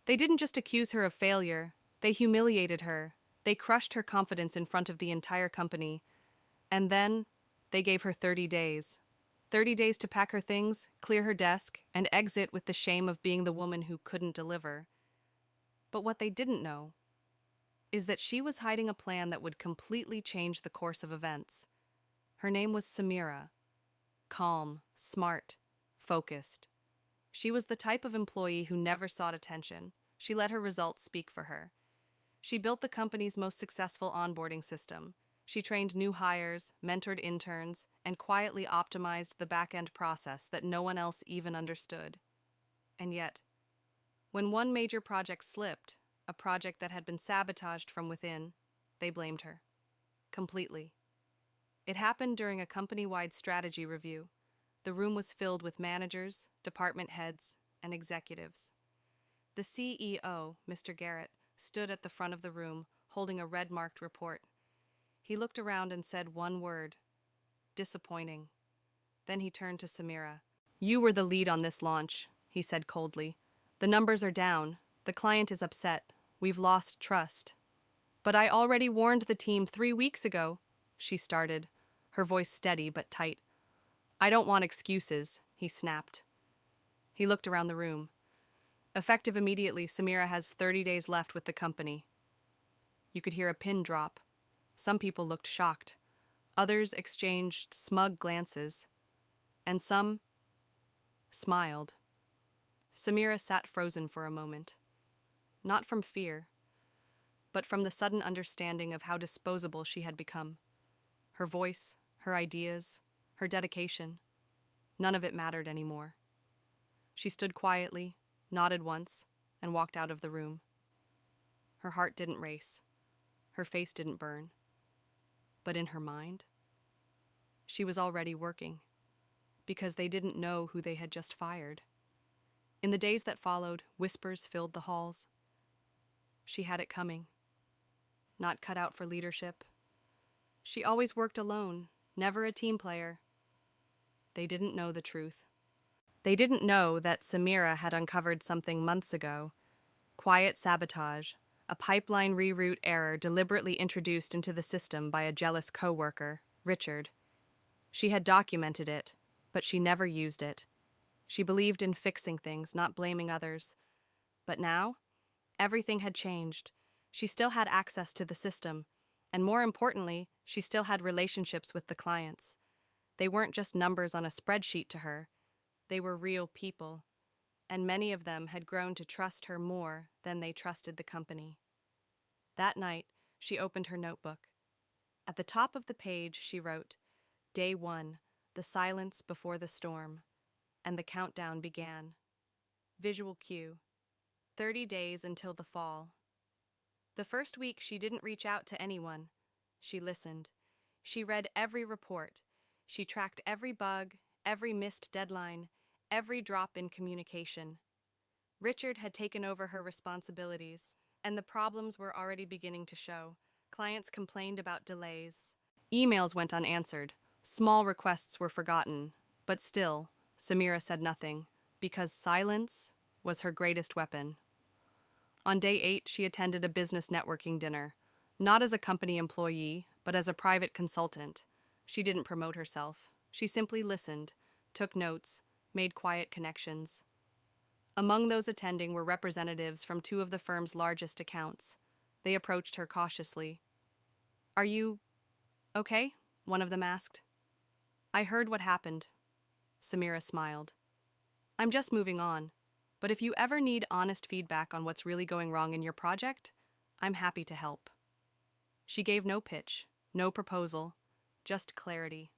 They didn't just accuse her of failure, they humiliated her. They crushed her confidence in front of the entire company. And then they gave her 30 days. 30 days to pack her things, clear her desk, and exit with the shame of being the woman who couldn't deliver. But what they didn't know is that she was hiding a plan that would completely change the course of events. Her name was Samira. Calm, smart, focused. She was the type of employee who never sought attention. She let her results speak for her. She built the company's most successful onboarding system. She trained new hires, mentored interns, and quietly optimized the back-end process that no one else even understood. And yet, when one major project slipped, a project that had been sabotaged from within, they blamed her. Completely. It happened during a company-wide strategy review. The room was filled with managers, department heads, and executives. The CEO, Mr. Garrett, stood at the front of the room, holding a red-marked report. He looked around and said one word: disappointing. Then he turned to Samira. "You were the lead on this launch," he said coldly. "The numbers are down. The client is upset. We've lost trust." "But I already warned the team 3 weeks ago," she started, her voice steady but tight. "I don't want excuses," he snapped. He looked around the room. Effective immediately, Samira has 30 days left with the company. You could hear a pin drop. Some people looked shocked. Others exchanged smug glances. And some smiled. Samira sat frozen for a moment. Not from fear, but from the sudden understanding of how disposable she had become. Her voice, her ideas, her dedication, none of it mattered anymore. She stood quietly, nodded once, and walked out of the room. Her heart didn't race. Her face didn't burn. But in her mind, she was already working, because they didn't know who they had just fired. In the days that followed, whispers filled the halls. She had it coming. Not cut out for leadership. She always worked alone, never a team player. They didn't know the truth. They didn't know that Samira had uncovered something months ago: quiet sabotage, a pipeline reroute error deliberately introduced into the system by a jealous coworker, Richard. She had documented it, but she never used it. She believed in fixing things, not blaming others. But now, everything had changed. She still had access to the system, and more importantly, she still had relationships with the clients. They weren't just numbers on a spreadsheet to her. They were real people, and many of them had grown to trust her more than they trusted the company. That night, she opened her notebook. At the top of the page, she wrote, "Day 1, the silence before the storm," and the countdown began. Visual cue: 30 days until the fall. The first week, she didn't reach out to anyone. She listened. She read every report. She tracked every bug, every missed deadline, every drop in communication. Richard had taken over her responsibilities, and the problems were already beginning to show. Clients complained about delays. Emails went unanswered. Small requests were forgotten. But still, Samira said nothing, because silence was her greatest weapon. On day 8, she attended a business networking dinner, not as a company employee, but as a private consultant. She didn't promote herself. She simply listened, took notes, made quiet connections. Among those attending were representatives from 2 of the firm's largest accounts. They approached her cautiously. "Are you okay?" one of them asked. "I heard what happened." Samira smiled. "I'm just moving on. But if you ever need honest feedback on what's really going wrong in your project, I'm happy to help." She gave no pitch, no proposal, just clarity.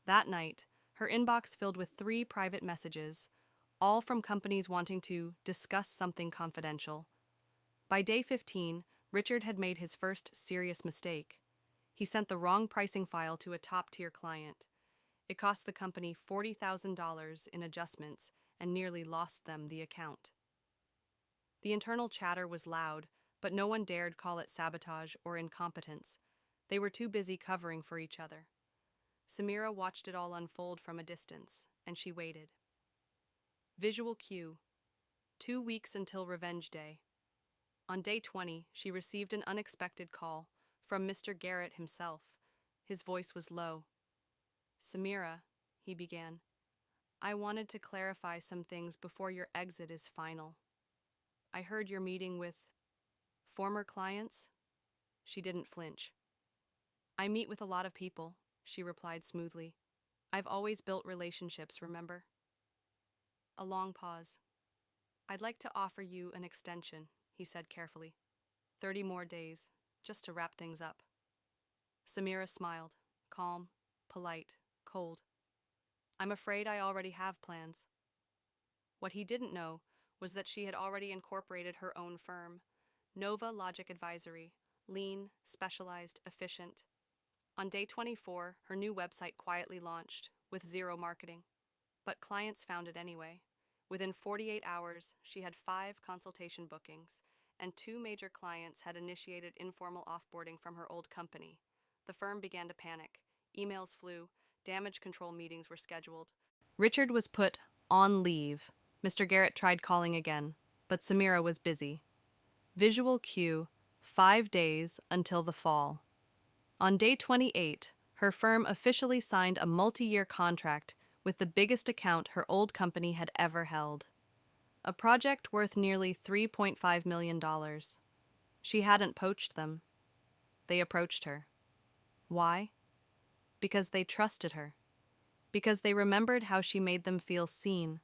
That night, her inbox filled with 3 private messages, all from companies wanting to discuss something confidential. By day 15, Richard had made his first serious mistake. He sent the wrong pricing file to a top-tier client. It cost the company $40,000 in adjustments and nearly lost them the account. The internal chatter was loud, but no one dared call it sabotage or incompetence. They were too busy covering for each other. Samira watched it all unfold from a distance, and she waited. Visual cue: 2 weeks until Revenge Day. On day 20, she received an unexpected call from Mr. Garrett himself. His voice was low. "Samira," he began, "I wanted to clarify some things before your exit is final. I heard you're meeting with former clients." She didn't flinch. "I meet with a lot of people," she replied smoothly. "I've always built relationships, remember?" A long pause. "I'd like to offer you an extension," he said carefully. 30 more days, just to wrap things up." Samira smiled, calm, polite, cold. "I'm afraid I already have plans." What he didn't know was that she had already incorporated her own firm, Nova Logic Advisory, lean, specialized, efficient. On day 24, her new website quietly launched, with zero marketing. But clients found it anyway. Within 48 hours, she had 5 consultation bookings, and 2 major clients had initiated informal offboarding from her old company. The firm began to panic. Emails flew, damage control meetings were scheduled. Richard was put on leave. Mr. Garrett tried calling again, but Samira was busy. Visual cue, 5 days until the fall. On day 28, her firm officially signed a multi-year contract with the biggest account her old company had ever held. A project worth nearly $3.5 million. She hadn't poached them. They approached her. Why? Because they trusted her. Because they remembered how she made them feel seen,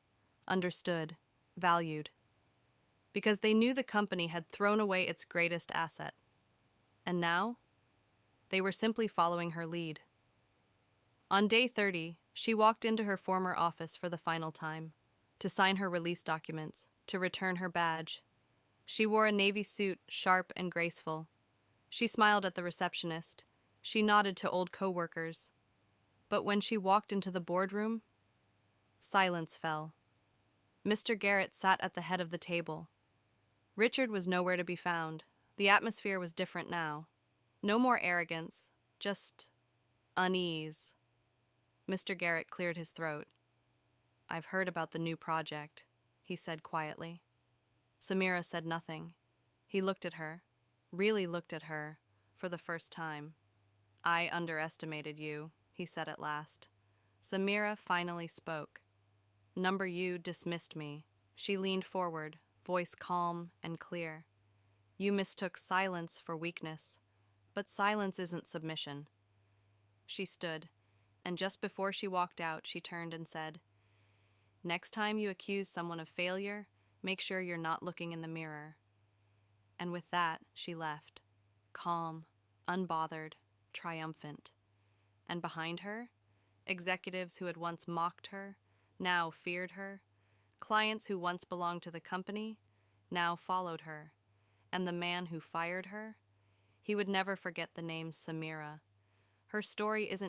understood, valued. Because they knew the company had thrown away its greatest asset. And now, they were simply following her lead. On day 30, she walked into her former office for the final time, to sign her release documents, to return her badge. She wore a navy suit, sharp and graceful. She smiled at the receptionist. She nodded to old coworkers. But when she walked into the boardroom, silence fell. Mr. Garrett sat at the head of the table. Richard was nowhere to be found. The atmosphere was different now. No more arrogance, just unease. Mr. Garrett cleared his throat. "I've heard about the new project," he said quietly. Samira said nothing. He looked at her, really looked at her, for the first time. "I underestimated you," he said at last. Samira finally spoke. "Number U dismissed me." She leaned forward, voice calm and clear. "You mistook silence for weakness, but silence isn't submission." She stood, and just before she walked out, she turned and said, "Next time you accuse someone of failure, make sure you're not looking in the mirror." And with that, she left, calm, unbothered, triumphant. And behind her, executives who had once mocked her, now feared her, clients who once belonged to the company, now followed her, and the man who fired her, he would never forget the name Samira. Her story isn't